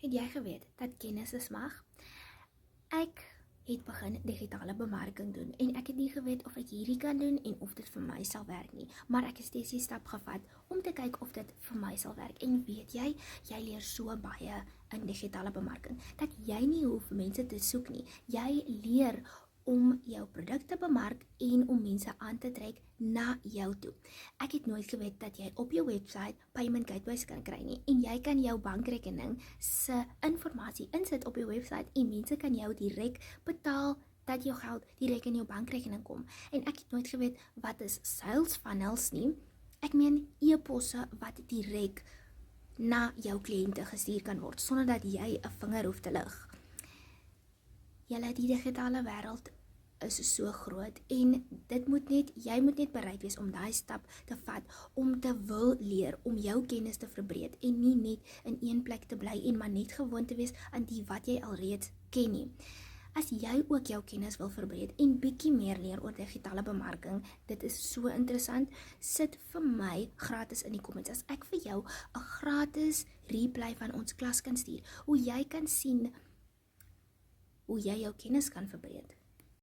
Het jy geweet dat kennis is mag? Ek het begin digitale bemarking doen en ek het nie geweet of ek hierdie kan doen en of dit vir my sal werk nie. Maar ek het steeds die stap gevat om te kyk of dit vir my sal werk. En weet jy leer so baie in digitale bemarking, dat jy nie hoef mense te soek nie. Jy leer om jou produk te bemark en om mense aan te trek na jou toe. Ek het nooit geweet dat jy op jou website payment gateways kan kry nie, en jy kan jou bankrekening se inligting insit op jou website en mense kan jou direk betaal dat jou geld direk in jou bankrekening kom. En ek het nooit geweet wat is sales funnels nie. Ek meen e-posse wat direk na jou kliënte gestuur kan word sonder dat jy 'n vinger hoef te lig. Die digitale wêreld is so groot en jy moet net bereid wees om daai stap te vat, om te wil leer, om jou kennis te verbreed en nie net in een plek te bly en maar net gewoon te wees aan die wat jy alreeds ken nie. As jy ook jou kennis wil verbreed en bietjie meer leer oor digitale bemarking, dit is so interessant, sit vir my gratis in die comments. As ek vir jou 'n gratis replay van ons klas kan stuur, hoe jy kan sien hoe jy jou kennis kan verbreed.